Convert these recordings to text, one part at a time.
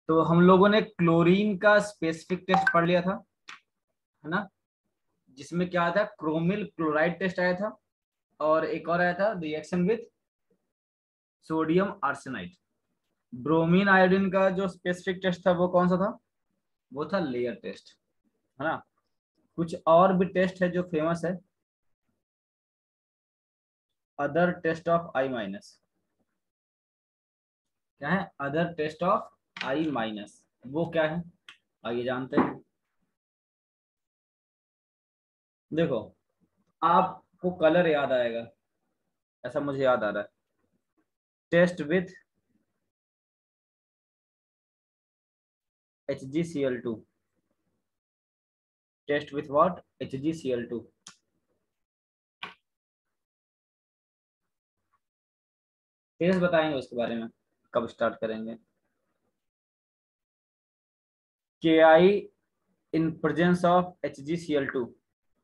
तो हम लोगों ने क्लोरीन का स्पेसिफिक टेस्ट पढ़ लिया था, है ना, जिसमें क्या था, क्रोमिल क्लोराइड टेस्ट आया था, और एक और आया था reaction with sodium arsenide. Bromine iodine का जो स्पेसिफिक टेस्ट था वो कौन सा था, वो था लेयर टेस्ट, है ना। कुछ और भी टेस्ट है जो फेमस है, other test of I minus. क्या है other test of I minus, वो क्या है, आइए जानते हैं। देखो, आपको कलर याद आएगा, ऐसा मुझे याद आ रहा है, test with HgCl2, test with what, HgCl2। Test बताएंगे उसके बारे में, कब स्टार्ट करेंगे। KI in presence of HgCl2,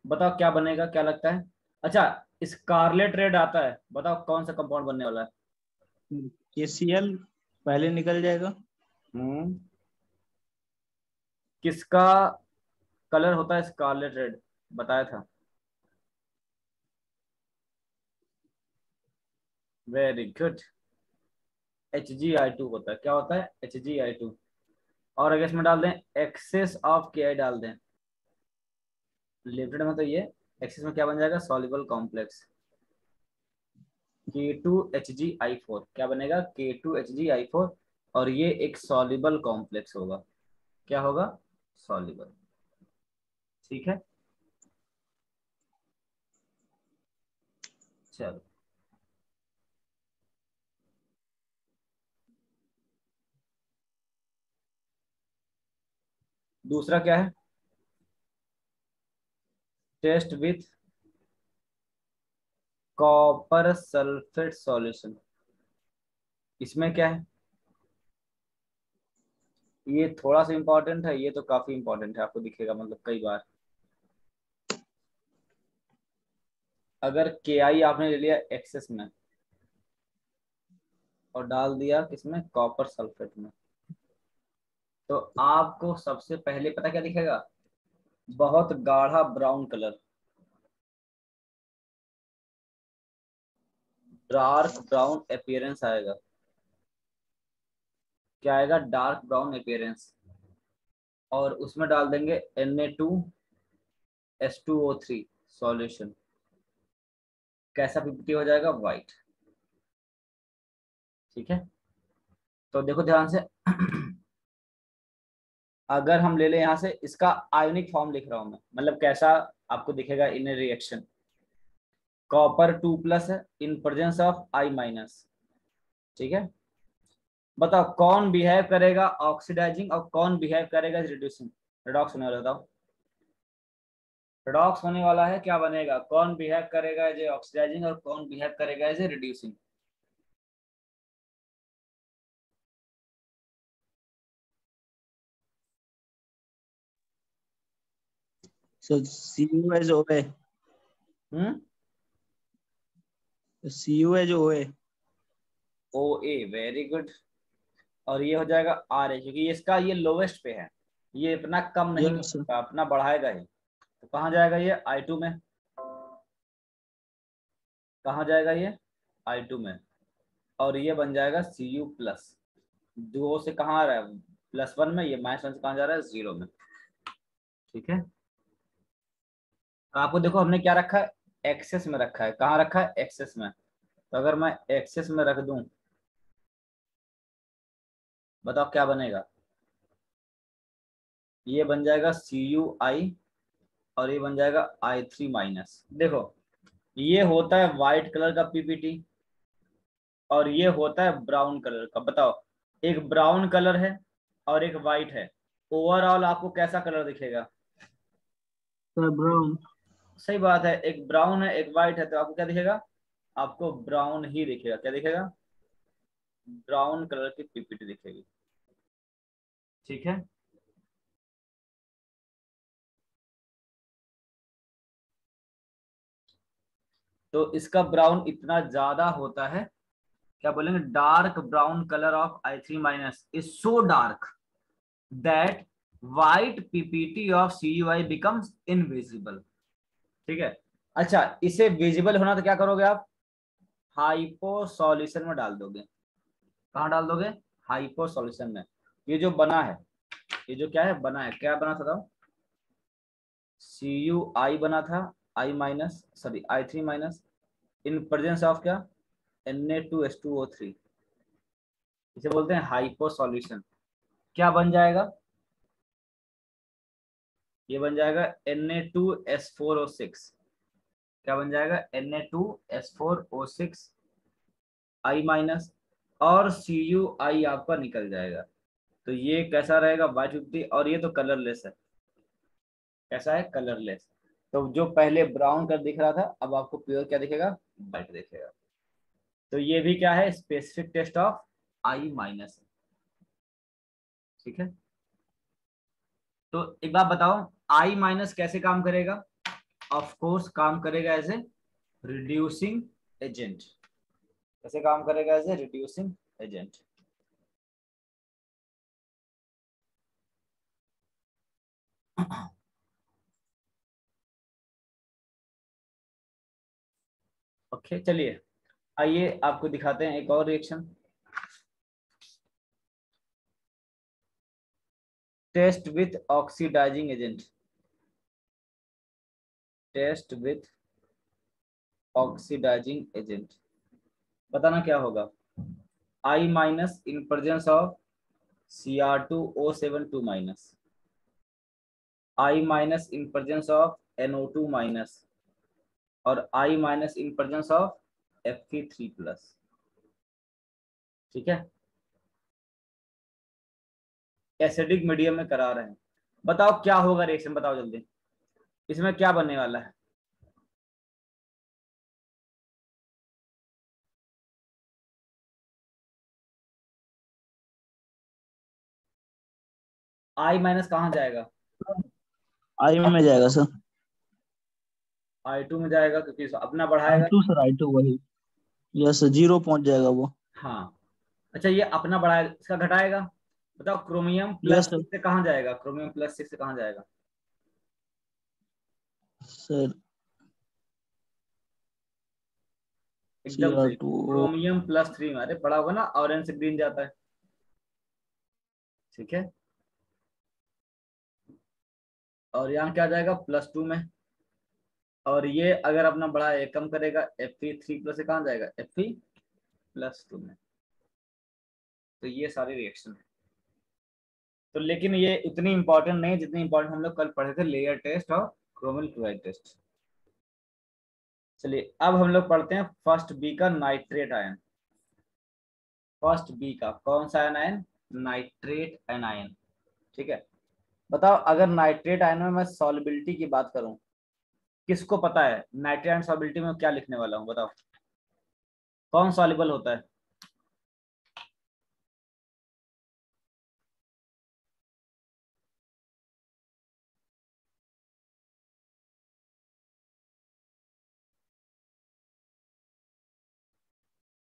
बताओ क्या बनेगा, क्या लगता है। अच्छा, स्कारलेट रेड आता है, बताओ कौन सा कंपाउंड बनने वाला है। KCl पहले निकल जाएगा। किसका कलर होता है स्कारलेट रेड, बताया था। वेरी गुड, HgI2 होता है। क्या होता है, HgI2। और अगर इसमें डाल दें एक्सेस ऑफ KI डाल दें लिमिटेड में, तो ये एक्सेस में क्या बन जाएगा, सॉल्युबल कॉम्प्लेक्स K2HgI4। क्या बनेगा, K2HgI4, और ये एक सॉल्युबल कॉम्प्लेक्स होगा। क्या होगा, सॉल्युबल। ठीक है, चलो दूसरा क्या है, test with copper sulphate solution. इसमें क्या है, ये थोड़ा सा इंपॉर्टेंट है, ये तो काफी इंपॉर्टेंट है, आपको दिखेगा मतलब कई बार। अगर KI आपने ले लिया एक्सेस में और डाल दिया किसमें, कॉपर सल्फेट में, तो आपको सबसे पहले पता क्या दिखेगा, बहुत गाढ़ा brown colour, dark brown appearance आएगा। क्या आएगा, डार्क ब्राउन अपीयरेंस। और उसमें डाल देंगे Na2H2O3 सॉल्यूशन, कैसा पीपीटी हो जाएगा, व्हाइट। ठीक है, तो देखो ध्यान से अगर हम ले लें यहां से, इसका आयोनिक फॉर्म लिख रहा हूं मैं, मतलब कैसा आपको दिखेगा इन रिएक्शन। कॉपर 2+ है इन प्रेजेंस ऑफ I माइनस। ठीक है, बताओ कौन बिहेव करेगा ऑक्सीडाइजिंग और कौन बिहेव करेगा रिड्यूसिंग, रिडॉक्स होने वाला, बताओ। रिडॉक्स होने वाला है, क्या बनेगा, कौन बिहेव करेगा एज ए ऑक्सीडाइजिंग और कौन बिहेव करेगा as a reducing. So Cu as OA, Cu as OA। OA, very good. और ये हो जाएगा RA, क्योंकि इसका ये लोवेस्ट पे है, ये इतना कम नहीं कर यस सर। सकता, अपना बढ़ाएगा ही। तो कहाँ जाएगा ये, I2 में। कहाँ जाएगा ये, I2 में। और ये बन जाएगा Cu+। दो से कहाँ आ रहा है, +1 में, ये -1 से कहाँ जा रहा है, 0 में। ठीक है, आपको देखो हमने क्या रखा है, एक्सेस में रखा है। कहाँ रखा है, एक्सेस में। तो अगर मैं एक्सेस में रख दूं, बताओ क्या बनेगा, ये बन जाएगा Cui और ये बन जाएगा I3-। देखो, ये होता है व्हाइट कलर का पीपीटी और ये होता है ब्राउन कलर का। बताओ, एक ब्राउन कलर है और एक व्हाइट है, ओवरऑल आपको कैसा कलर दिखेगा, सर ब्राउन। सही बात है, एक ब्राउन है एक व्हाइट है, तो आपको क्या दिखेगा, आपको ब्राउन ही दिखेगा। क्या दिखेगा, ब्राउन कलर की पीपीटी दिखेगी। ठीक है, तो इसका ब्राउन इतना ज्यादा होता है, क्या बोलेंगे, dark brown colour of I3- is so dark, that white PPT of CuI becomes invisible. ठीक है, अच्छा इसे विजिबल होना तो क्या करोगे आप, हाइपो सॉल्यूशन में डाल दोगे। कहाँ डाल दोगे, हाइपो सॉल्यूशन में। ये जो बना है, ये जो क्या है बना है, क्या बना था CuI बना था I minus sorry I3 minus in presence of क्या Na2H2O3। इसे बोलते हैं हाइपो सॉल्यूशन। क्या बन जाएगा, ये बन जाएगा Na2S4O6। क्या बन जाएगा Na2S4O6 I माइनस, और CuI आपका निकल जाएगा। तो ये कैसा रहेगा वाइट, और ये तो कलरलेस है। कैसा है, कलरलेस। तो जो पहले ब्राउन कलर दिख रहा था, अब आपको प्योर क्या दिखेगा, वाइट दिखेगा। तो ये भी क्या है, specific test of I minus. ठीक है, तो एक बात बताओ, I माइनस कैसे काम करेगा, ऑफ कोर्स काम करेगा एज ए रिड्यूसिंग एजेंट। कैसे काम करेगा, as a reducing agent. Okay चलिए, आइए आपको दिखाते हैं एक और reaction. Test with oxidising agent. Test with oxidising agent, बताना क्या होगा। I minus in presence of Cr2O7 2 minus, I minus in presence of NO2 minus, और I minus in presence of Fe3 plus. ठीक है, एसिडिक मीडियम में करा रहे हैं। बताओ क्या होगा रिएक्शन, बताओ जल्दी, इसमें क्या बनने वाला है। I माइनस कहाँ जाएगा, आई में जाएगा सर। I2 में जाएगा, क्योंकि अपना बढ़ाएगा। I2 सर, I2 वही। यस, जीरो पहुंच जाएगा वो। हाँ, अच्छा ये अपना बढ़ाएगा, इसका घटाएगा। बताओ chromium plus yes sir. Six से कहाँ जाएगा, क्रोमियम प्लस 6 से कहाँ जाएगा। सर सी एकदम आर सही, टू क्रोमियम +3 में, अरे बड़ा होगा ना, ऑरेंज से ग्रीन जाता है। ठीक है, और यहाँ क्या जाएगा +2 में, और ये अगर अपना बढ़ा है कम करेगा, Fe3 प्लस से कहाँ जाएगा, Fe+2 में। तो ये सारी रिएक्शन है। तो लेकिन ये उतनी इंपॉर्टेंट नहीं जितनी इंपॉर्टेंट हम लोग कल पढ़े थे, लेयर टेस्ट और क्रोमिल क्लोराइड टेस्ट। चलिए अब हम लोग पढ़ते हैं फर्स्ट बी का नाइट्रेट आयन। फर्स्ट बी का कौन सा आयन, नाइट्रेट एनायन। ठीक है, बताओ अगर नाइट्रेट आयन में मैं सॉल्युबिलिटी की बात करूं, किसको पता है नाइट्रेट आयन सॉल्युबिलिटी में क्या लिखने वाला हूं, बताओ कौन सॉल्युबल होता है।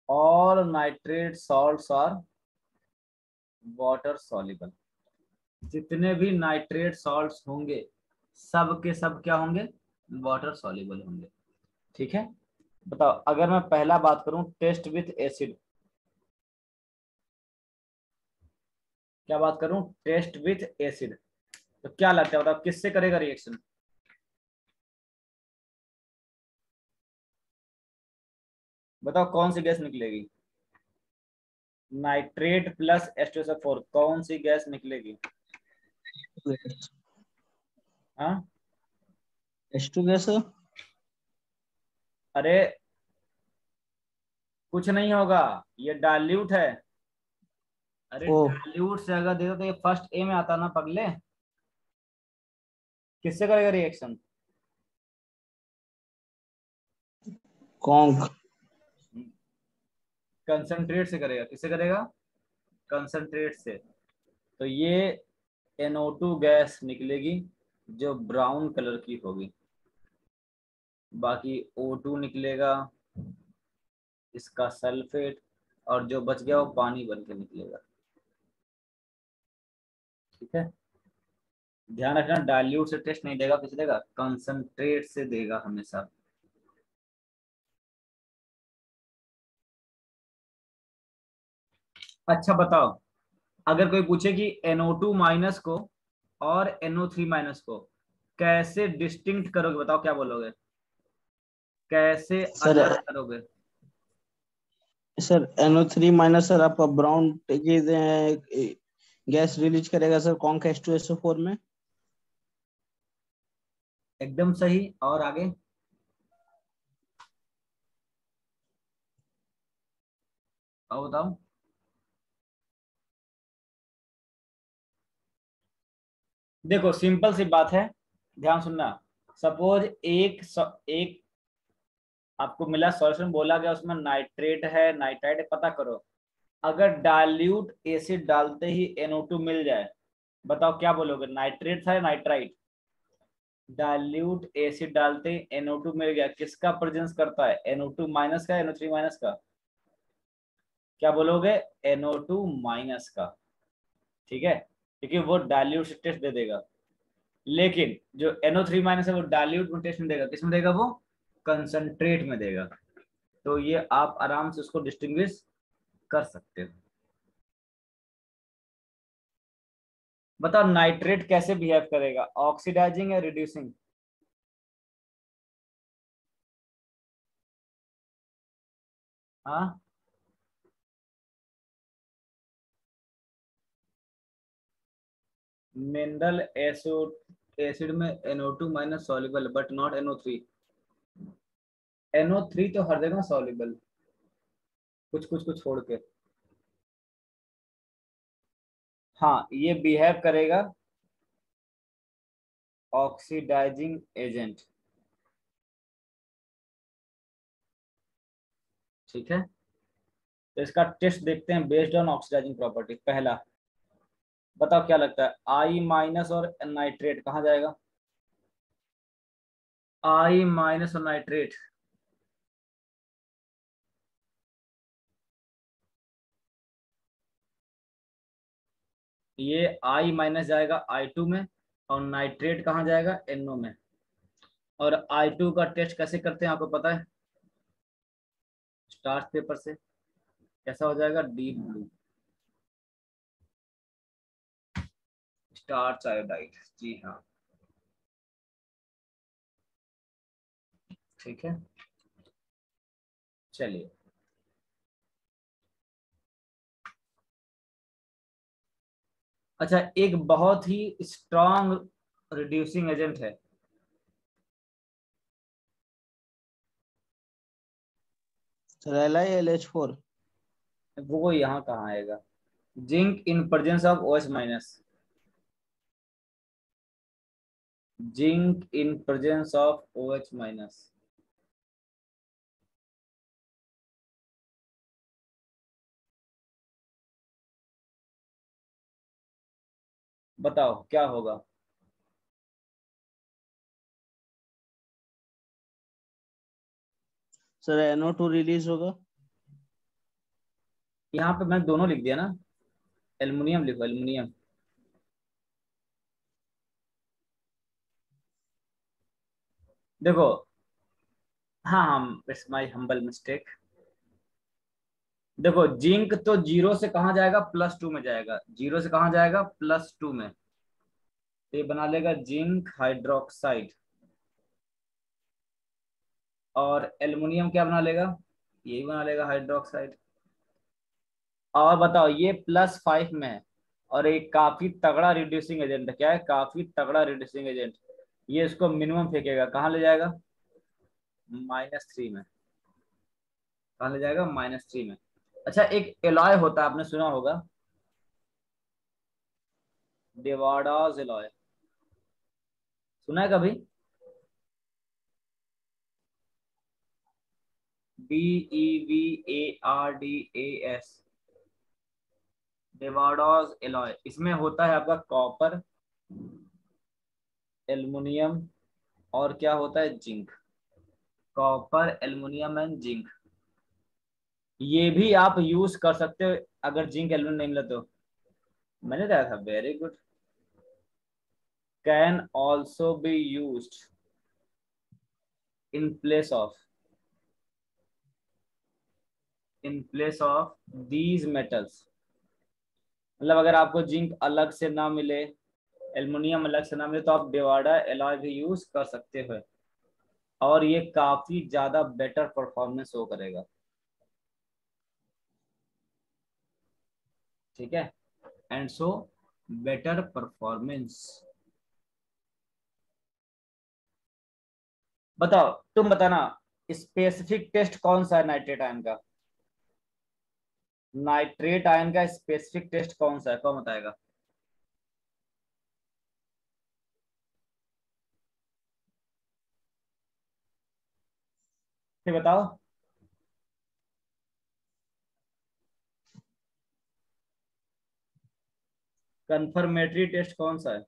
All nitrate salts are water soluble. जितने भी नाइट्रेट सॉल्ट्स होंगे, सब के सब क्या होंगे, वाटर सॉल्युबल होंगे। ठीक है, बताओ अगर मैं पहला बात करूं टेस्ट विथ एसिड, क्या बात करूं, टेस्ट विथ एसिड, तो क्या लगता है बताओ किससे करेगा रिएक्शन। बताओ कौन सी गैस निकलेगी, नाइट्रेट प्लस H2SO4 कौन सी गैस निकलेगी। हाँ, H2 गैस सर। अरे कुछ नहीं होगा, ये डाइल्यूट है। अरे ओ, डाइल्यूट से अगर देखो तो ये फर्स्ट ए में आता ना पगले। किससे करेगा रिएक्शन, कॉन्क। कंसंट्रेट से करेगा। किससे करेगा, कंसंट्रेट से। तो ये NO2 गैस निकलेगी जो ब्राउन कलर की होगी, बाकी O2 निकलेगा इसका सल्फेट, और जो बच गया वो पानी बन के निकलेगा। ठीक है, ध्यान रखना डाइल्यूट से टेस्ट नहीं देगा, किसे देगा, कंसंट्रेट से देगा हमेशा। अच्छा बताओ, अगर कोई पूछे कि NO2 माइनस को और NO3 माइनस को कैसे डिस्टिंक्ट करोगे, बताओ क्या बोलोगे, कैसे सर अलग करोगे? सर NO3 माइनस सर आपका ब्राउन गैस रिलीज करेगा सर कॉन्क H2SO4 में। एकदम सही, और आगे? और बताओ। देखो सिंपल सी बात है, ध्यान सुनना। सपोज एक आपको मिला सॉल्यूशन, बोला गया उसमें नाइट्रेट है नाइट्राइट है, पता करो। अगर डाइल्यूट एसिड डालते ही NO2 मिल जाए, बताओ क्या बोलोगे, नाइट्रेट था या नाइट्राइट? डाइल्यूट एसिड डालते ही NO2 मिल गया, किसका प्रेजेंस करता है, NO2 माइनस का, NO3 माइनस का? क्या बोलोगे, NO2 माइनस का। ठीक है, क्योंकि वो डाइल्यूट से टेस्ट दे देगा। लेकिन जो NO3 माइनस है वो डाइल्यूट में टेस्ट में देगा, किस में देगा, वो कंसंट्रेट में देगा। तो ये आप आराम से उसको डिस्टिंग्विश कर सकते हो। बताओ नाइट्रेट कैसे बिहेव करेगा, ऑक्सीडाइजिंग या रिड्यूसिंग? हाँ, मिनरल एसिड में NO2 minus soluble but not NO3। NO3 तो हर जगह सॉल्युबल, कुछ कुछ कुछ छोड़ के। हाँ, ये बिहेव करेगा ऑक्सीडाइजिंग एजेंट। ठीक है, तो इसका टेस्ट देखते हैं बेस्ड ऑन ऑक्सीडाइजिंग प्रॉपर्टी। पहला, बताओ क्या लगता है, आई माइनस और नाइट्रेट कहाँ जाएगा? आई माइनस और नाइट्रेट, ये आई माइनस जाएगा I2 में, और नाइट्रेट कहाँ जाएगा, NO में। और I2 का टेस्ट कैसे करते हैं आपको पता है, स्टार्च पेपर से। कैसा हो जाएगा, डीप ब्लू, स्टार्च आयोडाइड। जी हाँ, ठीक है, चलिए। अच्छा, एक बहुत ही स्ट्रॉन्ग रिड्यूसिंग एजेंट है, सर LiLH4। वो यहाँ कहाँ आएगा, zinc in presence of OH minus, zinc in presence of OH minus. बताओ क्या होगा? सर NO2 रिलीज होगा। यहाँ पे मैंने दोनों लिख दिया ना, एल्युमिनियम लिखो, एल्युमिनियम। देखो, हाँ हाँ, इट्स माय हम्बल मिस्टेक। देखो जिंक तो जीरो से कहाँ जाएगा, +2 में जाएगा, जीरो से कहाँ जाएगा, +2 में। तो ये बना लेगा जिंक हाइड्रोक्साइड। और एल्युमिनियम क्या बना लेगा, यही बना लेगा हाइड्रोक्साइड। और बताओ ये +5 में है, और एक काफी तगड़ा रिड्यूसिंग एजेंट है, क्या है, काफी तगड़ा रिड्यूसिंग एजेंट। ये इसको मिनिमम फेंकेगा, कहाँ ले जाएगा, -3 में। कहाँ ले जाएगा, -3 में। अच्छा, एक एलॉय होता है, आपने सुना होगा, डेवाडाज एलॉय, सुना है कभी? BEVARDAS, Devarda's alloy. इसमें होता है आपका कॉपर, एल्युमिनियम, और क्या होता है, zinc. Copper, aluminium and zinc, ये भी आप यूज कर सकते हो अगर जिंक एल्युमिनियम नहीं मिला तो। मैंने कहा था, very good. Can also be used in place of these metals. मतलब अगर आपको जिंक अलग से ना मिले, एल्युमिनियम अलग से ना मिले, तो आप डिवाइडर एलॉय भी यूज कर सकते हो, और ये काफी ज्यादा बेटर परफॉर्मेंस शो करेगा। ठीक है, एंड सो बेटर परफॉर्मेंस। बताओ, तुम बताना, स्पेसिफिक टेस्ट कौन सा है नाइट्रेट आयन का? नाइट्रेट आयन का स्पेसिफिक टेस्ट कौन सा है, कौन बताएगा? फिर बताओ। कंफर्मेटरी टेस्ट कौन सा है?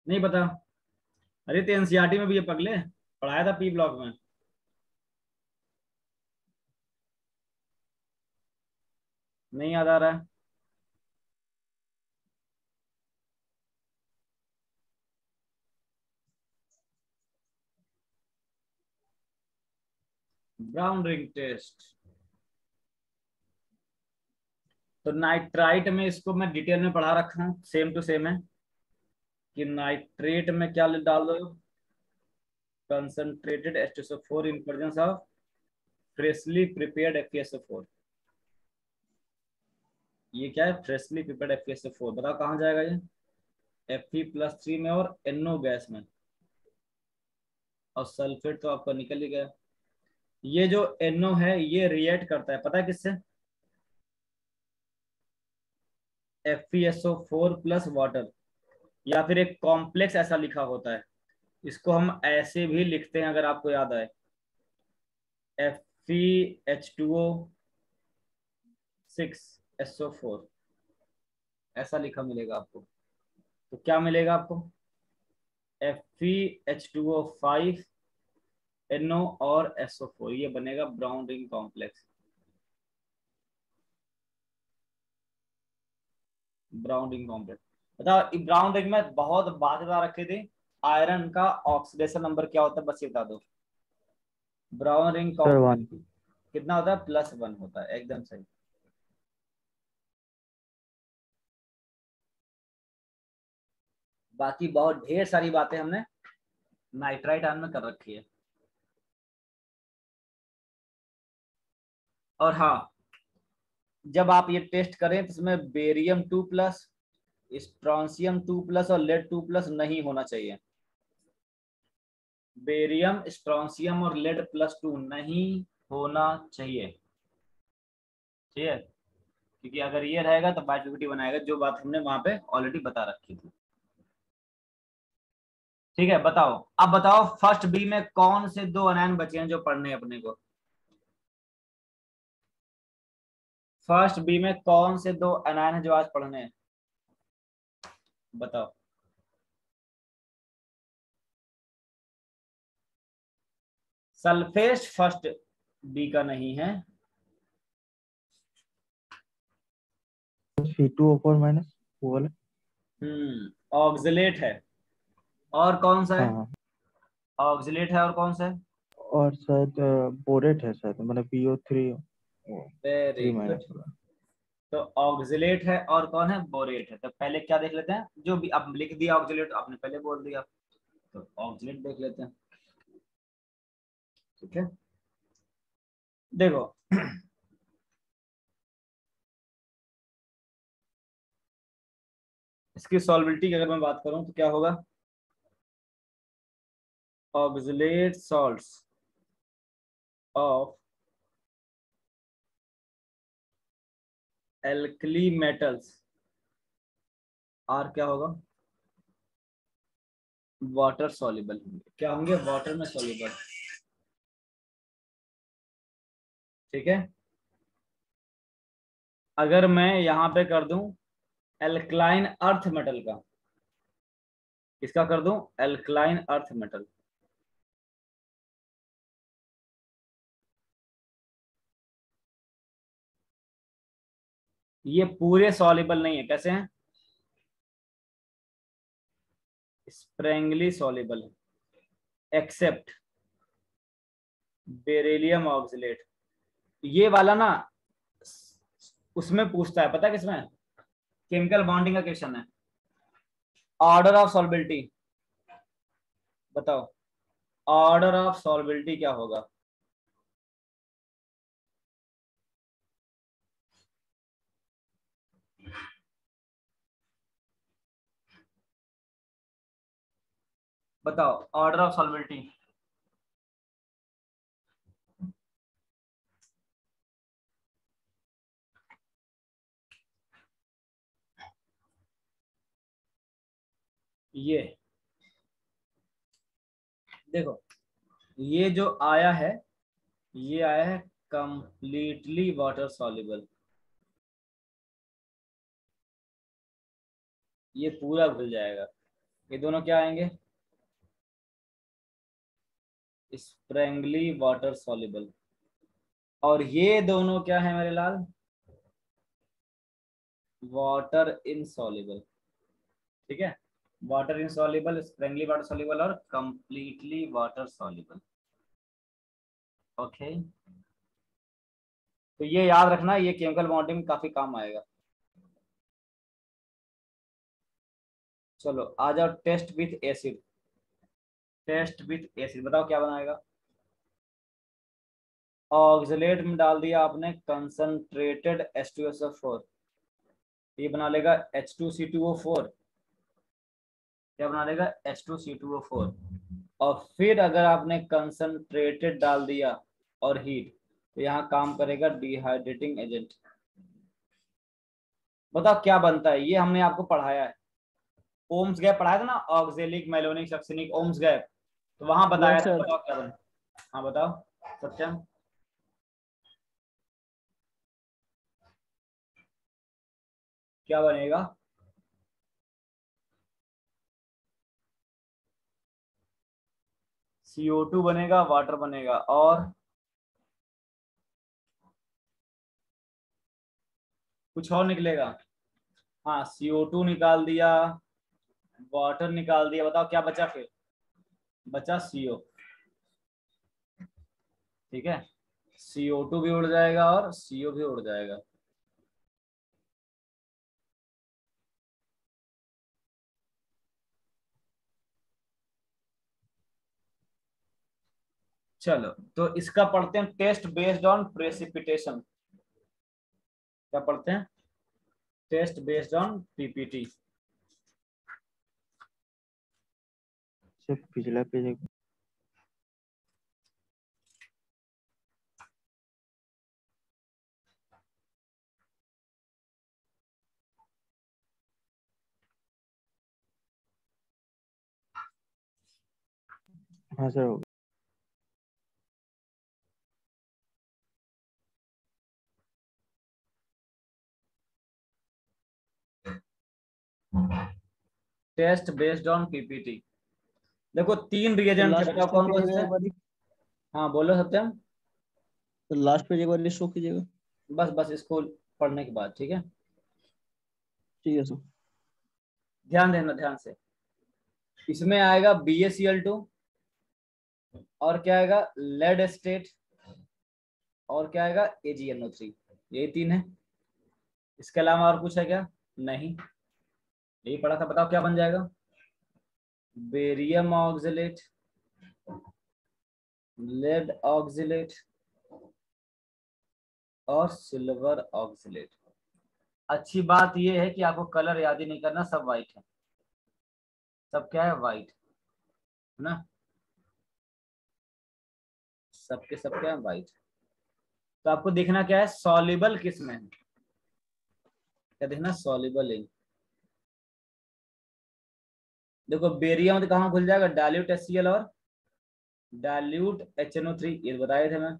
नहीं पता? अरे तो एनसीईआरटी में भी ये पगले पढ़ाया था, पी ब्लॉक में। नहीं याद आ रहा है? Brown ring test. तो नाइट्राइट में इसको मैं डिटेल में पढ़ा रखा हूँ, सेम टू सेम है कि नाइट्रेट में क्या डाल दो, concentrated H2SO4 in presence of freshly prepared FeSO4। ये क्या है? फ्रेशली प्रिपेयर्ड FeSO4, बताओ कहाँ जाएगा ये? Fe+3 में और NO गैस में, और सल्फेट तो आपका निकल ही गया। ये जो NO है ये रिएक्ट करता है, पता है किससे? FeSO4 + वाटर, या फिर एक कॉम्प्लेक्स ऐसा लिखा होता है, इसको हम ऐसे भी लिखते हैं अगर आपको याद आए, FeH2O6SO4, ऐसा लिखा मिलेगा आपको। तो क्या मिलेगा आपको? FeH2O5NO और SO4, ये बनेगा brown ring complex. Brown ring complex. बताओ, ब्राउन रिंग में बहुत बात बता रखी थी, आयरन का ऑक्सीडेशन नंबर क्या होता है, बस ये बता दो। Brown ring sir 1। कॉम्प्लेक्स कितना होता है? +1 होता है, एकदम सही। बाकी बहुत ढेर सारी बातें हमने नाइट्राइट आयन में कर रखी है। और हाँ, जब आप ये टेस्ट करें तो इसमें Barium 2+, Strontium 2+ और Lead 2+ नहीं होना चाहिए। बेरियम, स्ट्रोंसियम और Lead+2 नहीं होना चाहिए, ठीक है? क्योंकि अगर ये रहेगा तो बाइट बनाएगा, जो बात हमने वहां पे ऑलरेडी बता रखी थी। ठीक है, बताओ। अब बताओ फर्स्ट बी में कौन से दो अनायन बचे हैं जो पढ़ने हैं अपने को? फर्स्ट बी में कौन से दो अनायन है जो आज पढ़ने हैं, बताओ। सल्फेट फर्स्ट बी का नहीं है। Fe2O4- वो वाला। ऑक्सलेट है। और कौन सा है? हाँ। ऑक्सलेट है और कौन सा है? और शायद बोरेट है शायद, मतलब PO3, वो वेरी 3- गुड। वाला। तो ऑक्सलेट है और कौन है? बोरेट है। तो पहले क्या देख लेते हैं, जो भी अब लिख दिया ऑक्सलेट, आपने पहले बोल दिया, तो ऑक्सलेट देख लेते हैं। ठीक है, देखो इसकी सॉल्बिलिटी की अगर मैं बात करूं तो क्या होगा? Oxalate salts of alkali metals are क्या होगा? वाटर सॉल्युबल होंगे। क्या होंगे? वाटर में सॉल्युबल। ठीक है, अगर मैं यहां पे कर दूं एल्कलाइन अर्थ मेटल का, किसका कर दूं? Alkaline earth metal. ये पूरे सॉल्युबल नहीं है, कैसे हैं? स्प्रेंगली सॉल्युबल एक्सेप्ट बेरिलियम ऑक्सलेट। ये वाला ना उसमें पूछता है, पता है किसमें? केमिकल बॉन्डिंग का क्वेश्चन है। ऑर्डर ऑफ सॉल्युबिलिटी बताओ, ऑर्डर ऑफ सॉल्युबिलिटी क्या होगा? बताओ ऑर्डर ऑफ सॉल्युबिलिटी। ये देखो, ये जो आया है, ये आया है कंप्लीटली वाटर सॉल्युबल। ये पूरा घुल जाएगा। ये दोनों क्या आएंगे? स्प्रेंगली वाटर सॉल्युबल। और ये दोनों क्या है मेरे लाल? Water insoluble. ठीक है, वाटर इनसॉल्युबल, स्प्रेंगली वाटर सॉल्युबल और कंप्लीटली वाटर सॉल्युबल। ओके, तो ये याद रखना, ये केमिकल बॉन्डिंग में काफी काम आएगा। चलो आ जाओ, test with acid. Test with acid बताओ क्या बनाएगा? ऑक्सलेट में डाल दिया आपने कंसंट्रेटेड H2SO4, ये बना लेगा H2C2O4। क्या बना लेगा? H2C2O4। और फिर अगर आपने कंसंट्रेटेड डाल दिया और हीट, तो यहाँ काम करेगा डिहाइड्रेटिंग एजेंट। बताओ क्या बनता है? ये हमने आपको पढ़ाया है, ओम्स गैप पढ़ाया था ना, ऑक्जेलिक मेलोनिक सक्सिनिक ओम्स गैप, तो वहां बताया यस था। सर। बताओ क्या बनता? हाँ बताओ सत्यम, क्या बनेगा? CO2 बनेगा, वाटर बनेगा, और कुछ और निकलेगा? हाँ, CO2 निकाल दिया, वाटर निकाल दिया, बताओ क्या बचा फिर? बचा CO। ठीक है, CO2 भी उड़ जाएगा और CO भी उड़ जाएगा। चलो तो इसका पढ़ते हैं, टेस्ट बेस्ड ऑन प्रेसिपिटेशन। क्या पढ़ते हैं? Test based on PPT। सिर्फ पिछला पेज। हाँ सर, हो टेस्ट बेस्ड ऑन PPT। देखो तीन तो रिएजेंट थे, लास्ट बताओ शो कौन कौन कीजिएगा से एक थे? बार। हाँ बोलो सत्यम। तो लास्ट पेज एक बार शो कीजिएगा। बस बस इसको पढ़ने के बाद, ठीक है? ठीक है सर। ध्यान देना ध्यान से। इसमें आएगा BaCl2, और क्या आएगा? लेड एस्टेट, और क्या आएगा? AgNO3। यही तीन है, इसके अलावा और कुछ है क्या? नहीं, यही पढ़ा था। बताओ क्या बन जाएगा? बेरियम ऑक्सलेट, लेड ऑक्सलेट और सिल्वर ऑक्सलेट। अच्छी बात यह है कि आपको कलर याद ही नहीं करना, सब वाइट है। सब क्या है? वाइट है ना, सबके सब क्या है? वाइट। तो आपको देखना क्या है? सॉल्युबल किस में है? क्या देखना? Soluble in. देखो बेरियम तो कहाँ खुल जाएगा? डाइल्यूट HCl और डाइल्यूट HNO3, ये बताए थे मैं।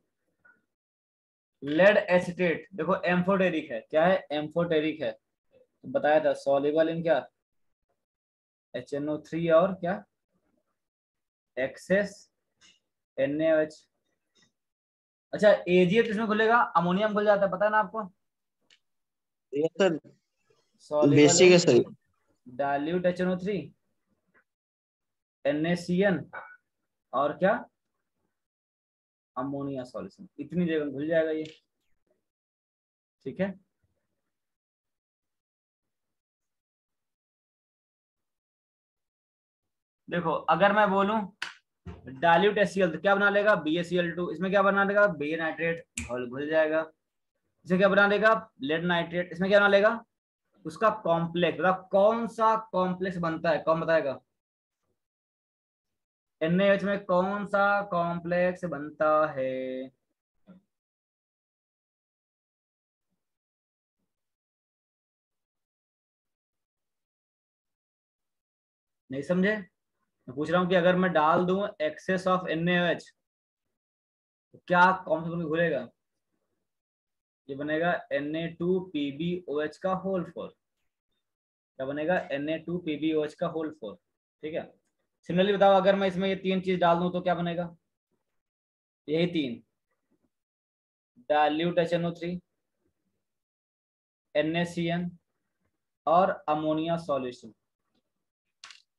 लेड एसिटेट देखो एम्फोटेरिक है, क्या है? एम्फोटेरिक है, तो बताया था सॉल्युबल इन क्या? HNO3 और क्या? Access NaOH। अच्छा, AgF किसमें खुलेगा? अमोनियम खुल जाता है, पता है ना आपको? ये सर सॉल्युबल बेसिक है इन सर। डाइल्यूट HNO3, NaCN, और क्या, अमोनिया सॉल्यूशन। इतनी जगह घुल जाएगा ये। ठीक है, देखो अगर मैं बोलूं डाइल्यूट HCl तो क्या बना लेगा, BaCl2। इसमें क्या बना लेगा, बी नाइट्रेट, घुल घुल जाएगा। इसे क्या बना लेगा, लेड नाइट्रेट। इसमें क्या बना लेगा, उसका कॉम्प्लेक्स। मतलब कौन सा कॉम्प्लेक्स बनता है, कौन बताएगा, NaOH में कौन सा कॉम्प्लेक्स बनता है। नहीं समझे, मैं पूछ रहा हूँ कि अगर मैं डाल दूं एक्सेस ऑफ NaOH तो क्या कॉम्प्लेक्स बनके घुलेगा, ये बनेगा Na2PbOH का होल 4। क्या बनेगा, Na2PbOH का होल 4। ठीक है, सिमिलरली बताओ अगर मैं इसमें ये तीन चीज डाल दूं तो क्या बनेगा, यही तीन, डाइल्यूट HNO3, NaCN और अमोनिया सॉल्यूशन।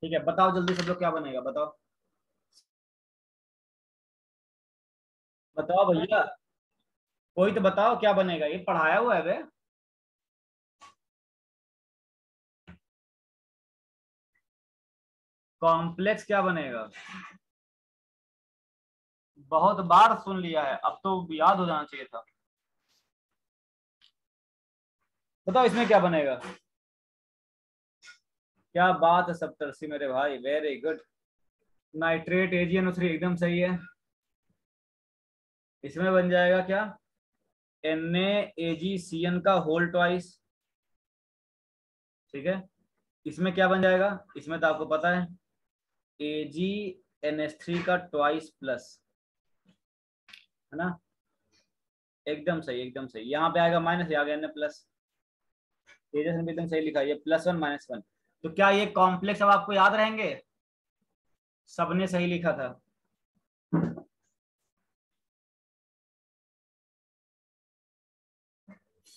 ठीक है, बताओ जल्दी सब लोग क्या बनेगा, बताओ बताओ भैया, कोई तो बताओ क्या बनेगा, ये पढ़ाया हुआ है बे। कॉम्प्लेक्स क्या बनेगा, बहुत बार सुन लिया है, अब तो याद हो जाना चाहिए था। बताओ इसमें क्या बनेगा। क्या बात है सप्तर्षि मेरे भाई, वेरी गुड। नाइट्रेट AgNO3 एकदम सही है। इसमें बन जाएगा क्या, NaAgCN का होल ट्वाइस। ठीक है, इसमें क्या बन जाएगा, इसमें तो आपको पता है AgNH3 का ट्वाइस प्लस, है ना, एकदम सही एकदम सही। यहाँ पे आएगा माइनस, यहाँ गया प्लस। तेजस ने भी एकदम सही लिखा, ये +1 -1। तो क्या ये कॉम्प्लेक्स अब आपको याद रहेंगे, सबने सही लिखा था।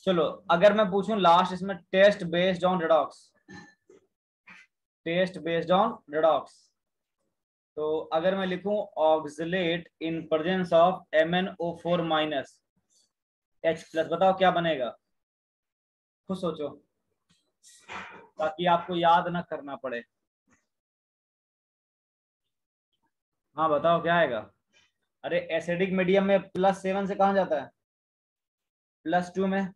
चलो अगर मैं पूछूं लास्ट इसमें, test based on redox, test based on redox. तो अगर मैं लिखूं oxalate in presence of MnO4 minus H plus, बताओ क्या बनेगा, खुद सोचो ताकि आपको याद ना करना पड़े। हाँ बताओ क्या आएगा। अरे एसिडिक मीडियम में +7 से कहाँ जाता है, +2 में।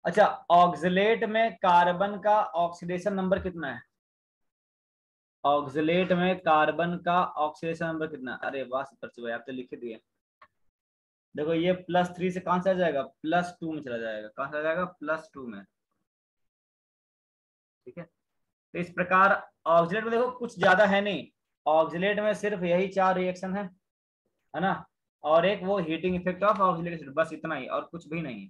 अच्छा, ऑक्सलेट में कार्बन का ऑक्सीडेशन नंबर कितना है, ऑक्सलेट में कार्बन का ऑक्सीडेशन नंबर कितना है। अरे वाह सप्तर्षि भाई, आप तो लिख दिए। देखो ये +3 से कहां से आ जाएगा, +2 में चला जाएगा, कहां से आ जाएगा, +2 में। ठीक है, तो इस प्रकार ऑक्सलेट में देखो कुछ ज्यादा है नहीं, ऑक्सलेट में सिर्फ यही चार रिएक्शन है ना, और एक वो heating effect of oxalate acid, बस इतना ही, और कुछ भी नहीं।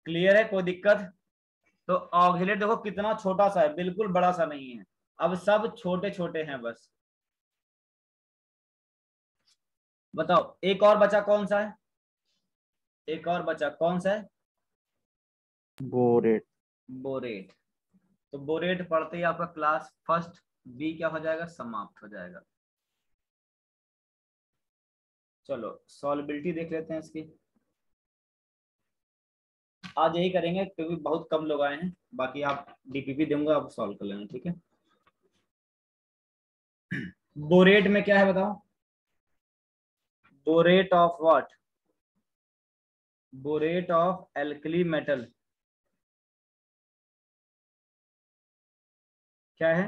क्लियर है, कोई दिक्कत। तो ऑक्सलेट देखो कितना छोटा सा है, बिल्कुल बड़ा सा नहीं है, अब सब छोटे छोटे हैं बस। बताओ एक और बचा कौन सा है, एक और बचा कौन सा है, बोरेट। बोरेट। तो बोरेट पढ़ते ही आपका क्लास फर्स्ट बी क्या हो जाएगा, समाप्त हो जाएगा। चलो सॉल्युबिलिटी देख लेते हैं इसकी, आज यही करेंगे क्योंकि बहुत कम लोग आए हैं, बाकी आप DPP दूंगा आप सॉल्व कर लेना। ठीक है, बोरेट में क्या है बताओ, borate of what, borate of alkali metal क्या है,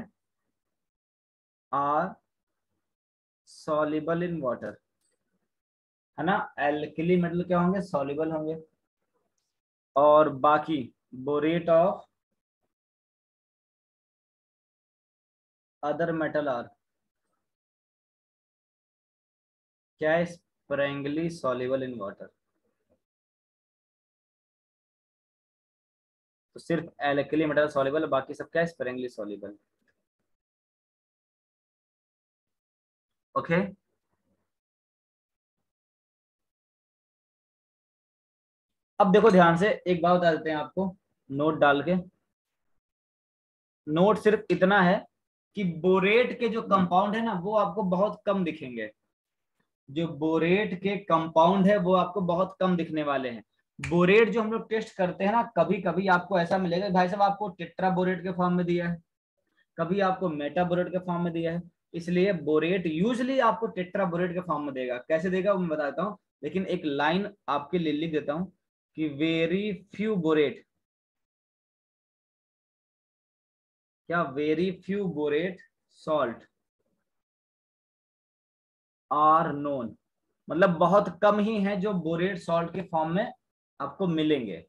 आर सॉल्युबल इन वाटर, है ना। एल्कली मेटल क्या होंगे, सॉल्युबल होंगे। और बाकी borate of other metal are क्या है, स्प्रेंगली सॉल्युबल इन वाटर। तो सिर्फ एल्कली मेटल सॉल्युबल, बाकी सब क्या है, स्प्रेंगली सॉल्युबल। ओके अब देखो ध्यान से एक बात बता देते हैं आपको, नोट डाल के। नोट सिर्फ इतना है कि बोरेट के जो कंपाउंड है ना वो आपको बहुत कम दिखेंगे। जो बोरेट के कंपाउंड है वो आपको बहुत कम दिखने वाले हैं। बोरेट जो हम लोग टेस्ट करते हैं ना, कभी कभी आपको ऐसा मिलेगा भाई साहब आपको टेट्रा बोरेट के फॉर्म में दिया है, कभी आपको मेटा बोरेट के फॉर्म में दिया है। इसलिए बोरेट यूजली आपको टेट्रा बोरेट के फॉर्म में देगा। कैसे देगा वो मैं बताता हूँ, लेकिन एक लाइन आपके लिए लिख देता हूँ कि वेरी फ्यू बोरेट, क्या very few borate salt are known, मतलब बहुत कम ही है जो बोरेट सॉल्ट के फॉर्म में आपको मिलेंगे।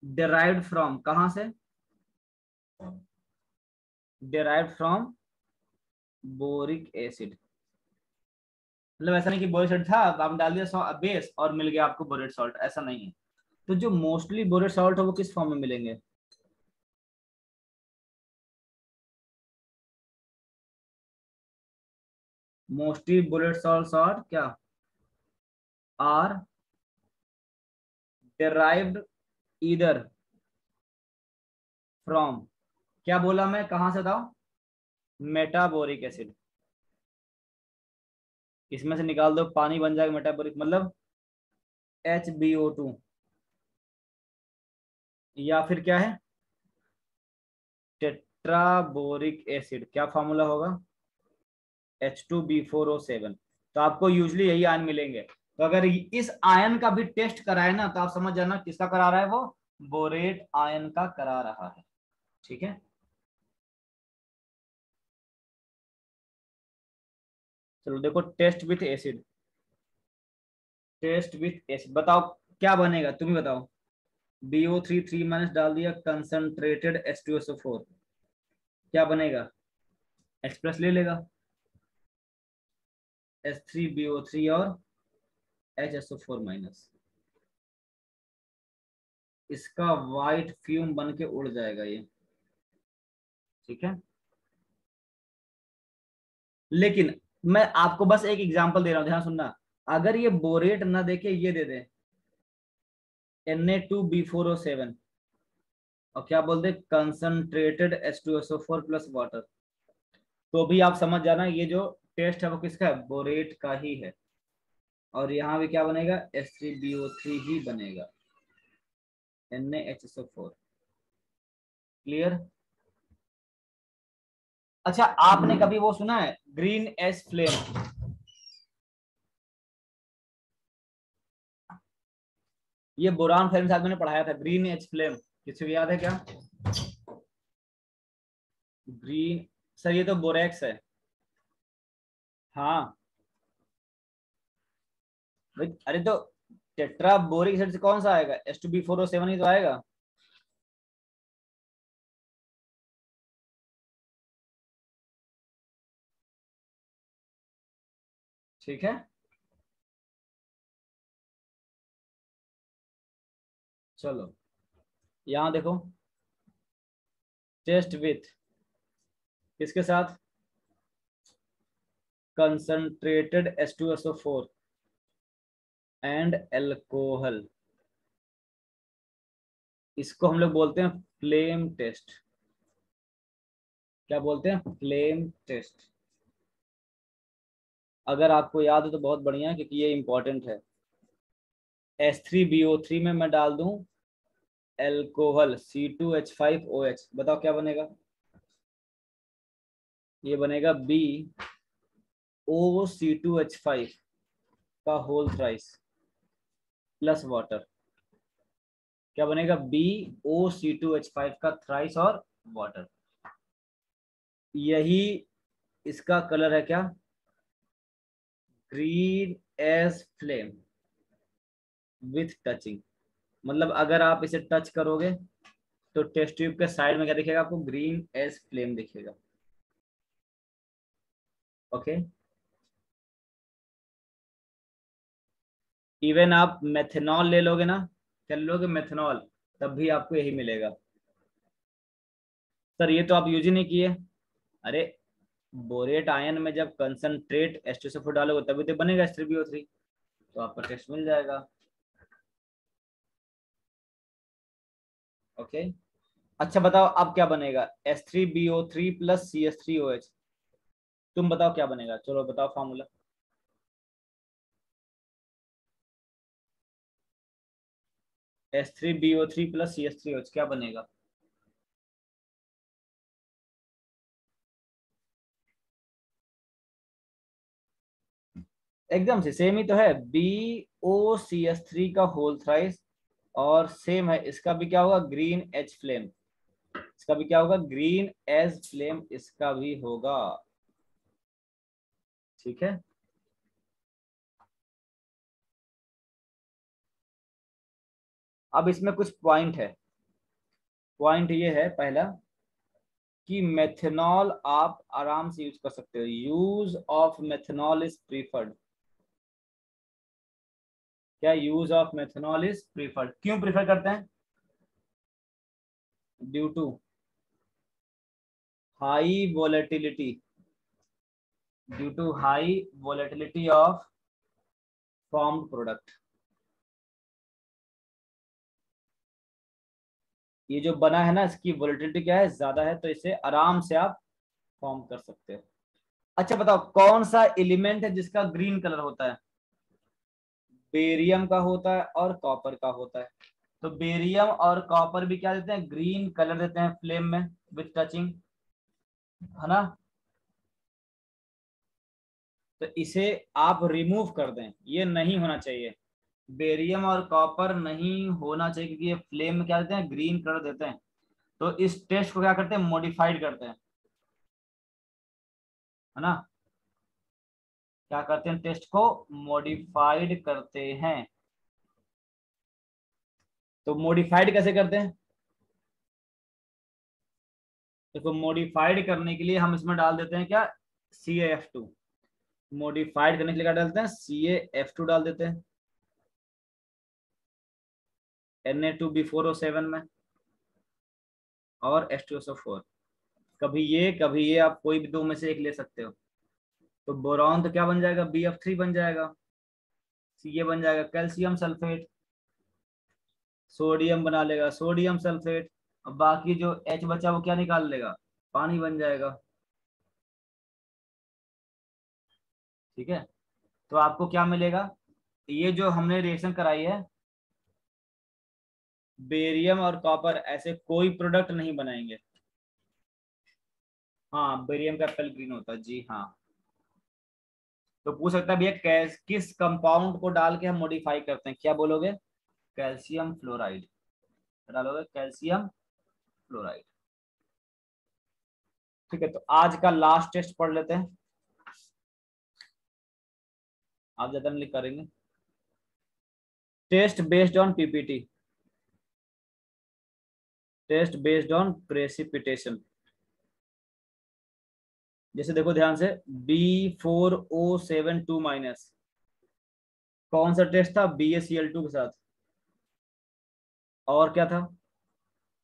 डिराइव्ड फ्रॉम, कहां से? Derived from boric acid. मतलब ऐसा नहीं कि बोरेट सॉल्ट था आपने डाल दिया बेस और मिल गया आपको बोरेट सॉल्ट, ऐसा नहीं है। तो जो मोस्टली बोरेट सॉल्ट है वो किस फॉर्म में मिलेंगे? मोस्टली बोरेट सॉल्ट आर क्या? आर डिराइव्ड ईदर फ्रॉम, क्या बोला मैं, कहां से था? मेटाबोरिक एसिड। इसमें से निकाल दो पानी बन जाएगा मेटाबोरिक, मतलब HbO2, या फिर क्या है, टेट्राबोरिक एसिड। क्या फॉर्मूला होगा? H2B4O7। तो आपको यूजली यही आयन मिलेंगे। तो अगर इस आयन का भी टेस्ट कराए ना तो आप समझ जाना किसका करा रहा है, वो बोरेट आयन का करा रहा है। ठीक है, चलो देखो test with acid. Test with acid, बताओ क्या बनेगा, तुम ही बताओ। BO3 3 डाल दिया, कंसंट्रेटेड H2SO4, क्या बनेगा? एक्सप्रेस ले लेगा, H3BO3 और HSO4-। इसका वाइट फ्यूम बन के उड़ जाएगा ये। ठीक है, लेकिन मैं आपको बस एक एग्जांपल दे रहा हूं, ध्यान सुनना। अगर ये बोरेट ना देके ये दे दे Na2B4O7 और क्या बोल दे कंसंट्रेटेड H2SO4 प्लस वाटर, तो भी आप समझ जाना ये जो टेस्ट है वो किसका है, बोरेट का ही है। और यहाँ भी क्या बनेगा, H3BO3 ही बनेगा, NaHSO4। क्लियर? अच्छा, आपने कभी वो सुना है ग्रीन एस फ्लेम? ये बोरान फ्लेम साहब ने पढ़ाया था, ग्रीन एच फ्लेम, किसी को याद है क्या? ग्रीन, सर ये तो बोरेक्स है। हाँ भाई, अरे तो टेट्रा बोरिक एसिड से कौन सा आएगा, H2B4O7 ही तो आएगा। ठीक है, चलो यहाँ देखो, टेस्ट विथ किसके साथ, कंसंट्रेटेड H2SO4 एंड एल्कोहल। इसको हम लोग बोलते हैं फ्लेम टेस्ट। क्या बोलते हैं, फ्लेम टेस्ट। अगर आपको याद है तो बहुत बढ़िया है, क्योंकि ये इंपॉर्टेंट है। H3BO3 में मैं डाल दूं एल्कोहल C2H5OH, बताओ क्या बनेगा? ये बनेगा BOC2H5 का होल थ्राइस प्लस वाटर। क्या बनेगा, BOC2H5 का थ्राइस और वाटर। यही इसका कलर है क्या, green as flame with touching. मतलब अगर आप इसे टच करोगे तो टेस्ट ट्यूब के साइड में क्या दिखेगा आपको, ग्रीन एज फ्लेम दिखेगा। ओके, इवन आप मेथनॉल ले लोगे ना, चल लोगे मेथनॉल, तब भी आपको यही मिलेगा। सर ये तो आप यूज ही नहीं किए। अरे बोरेट आयन में जब कंसंट्रेट H2SO4 डालोगे तभी तो बनेगा H3BO3, तो आपका टेस्ट मिल जाएगा। ओके। अच्छा बताओ अब क्या बनेगा, H3BO3 प्लस CH3OH। तुम बताओ क्या बनेगा, चलो बताओ फॉर्मूला। H3BO3 प्लस CH3OH क्या बनेगा? एकदम से सेम ही तो है, BOCH3 का होल थ्राइस। और सेम है, इसका भी क्या होगा, ग्रीन एच फ्लेम। इसका भी क्या होगा, ग्रीन एज फ्लेम इसका भी होगा। ठीक है। अब इसमें कुछ पॉइंट है। पॉइंट ये है पहला कि मेथनॉल आप आराम से यूज कर सकते हो, use of methanol is preferred. क्या use of methanol is preferred, क्यों प्रीफर करते हैं? Due to high volatility, due to high volatility of formed product. ये जो बना है ना, इसकी वोलेटिलिटी क्या है, ज्यादा है, तो इसे आराम से आप फॉर्म कर सकते हो। अच्छा बताओ कौन सा एलिमेंट है जिसका ग्रीन कलर होता है? बेरियम का होता है और कॉपर का होता है। तो बेरियम और कॉपर भी क्या देते हैं, ग्रीन कलर देते हैं फ्लेम में विथ टचिंग, है ना। तो इसे आप रिमूव कर दें, ये नहीं होना चाहिए। बेरियम और कॉपर नहीं होना चाहिए क्योंकि ये फ्लेम में क्या देते हैं, ग्रीन कलर देते हैं। तो इस टेस्ट को क्या करते हैं, मॉडिफाइड करते हैं, है ना। क्या करते हैं, टेस्ट को मॉडिफाइड करते हैं। तो मॉडिफाइड कैसे करते हैं? देखो मॉडिफाइड करने के लिए हम इसमें डाल देते हैं क्या, CaF2। मॉडिफाइड करने के लिए क्या डालते हैं, CaF2 डाल देते हैं Na2B4O7 में, और H2SO4। कभी ये आप कोई भी दो में से एक ले सकते हो। तो बोरॉन तो क्या बन जाएगा, BF3 बन जाएगा। Ca बन जाएगा कैल्शियम सल्फेट। सोडियम बना लेगा सोडियम सल्फेट। अब बाकी जो H बचा वो क्या निकाल लेगा, पानी बन जाएगा। ठीक है। तो आपको क्या मिलेगा, ये जो हमने रिएक्शन कराई है, बेरियम और कॉपर ऐसे कोई प्रोडक्ट नहीं बनाएंगे। हाँ बेरियम का पेल ग्रीन होता है जी हाँ। तो पूछ सकता है भैया किस कंपाउंड को डाल के हम मॉडिफाई करते हैं, क्या बोलोगे, कैल्शियम फ्लोराइड डालोगे, कैल्शियम फ्लोराइड। ठीक है, तो आज का लास्ट टेस्ट पढ़ लेते हैं, आप ज्यादा नहीं करेंगे। Test based on PPT, test based on precipitation. जैसे देखो ध्यान से, B4O72 कौन सा टेस्ट था, BaCl2 के साथ। और क्या था,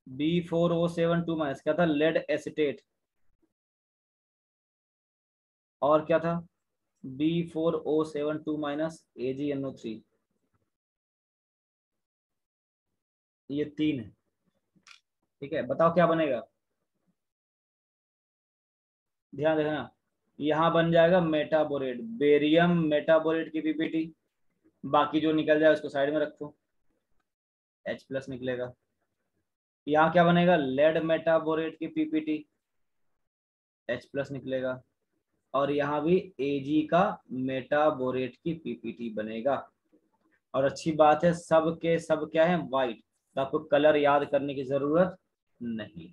B4O72 क्या था, लेड एसिटेट। और क्या था, B4O72 AgNO3। ये तीन है। ठीक है, बताओ क्या बनेगा, ध्यान देना। यहाँ बन जाएगा मेटाबोरेट, बेरियम मेटाबोरेट की PPT। बाकी जो निकल जाए उसको साइड में रखो, H+ निकलेगा। यहाँ क्या बनेगा, लेड मेटाबोरेट की PPT, H+ निकलेगा। और यहाँ भी Ag का मेटाबोरेट की PPT बनेगा। और अच्छी बात है, सब के सब क्या है, वाइट, तो आपको कलर याद करने की जरूरत नहीं।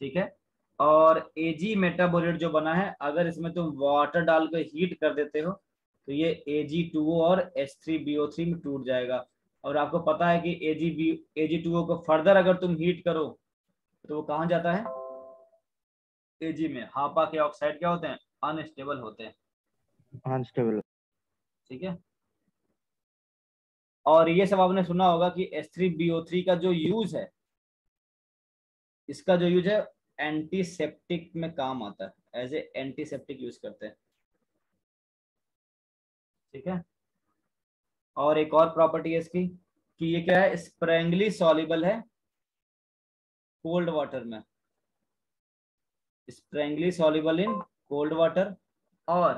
ठीक है। और Ag मेटाबोरेट जो बना है, अगर इसमें तुम वाटर डाल के हीट कर देते हो तो ये Ag2O और H3BO3 में टूट जाएगा। और आपको पता है कि Ag2O को फर्दर अगर तुम हीट करो तो वो कहाँ जाता है, Ag में। हापा के ऑक्साइड क्या होते हैं, अनस्टेबल होते हैं। अनस्टेबल। ठीक है। और ये सब आपने सुना होगा कि H3BO3 का जो यूज है, इसका जो यूज है एंटीसेप्टिक में काम आता है, एज ए एंटीसेप्टिक यूज करते हैं। ठीक है। और एक और प्रॉपर्टी है इसकी, कि ये क्या है, स्प्रेंगली सॉल्युबल है कोल्ड वाटर में, स्प्रेंगली सॉल्युबल इन कोल्ड वाटर, और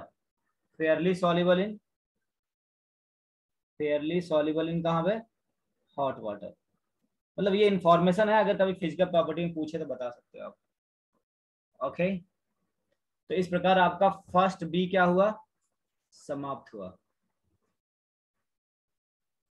फेयरली सॉल्युबल इन कहाँ पे, हॉट वाटर। मतलब ये इंफॉर्मेशन है, अगर कभी फिजिकल प्रॉपर्टी में पूछे तो बता सकते हो आप। ओके, तो इस प्रकार आपका फर्स्ट बी क्या हुआ, समाप्त हुआ।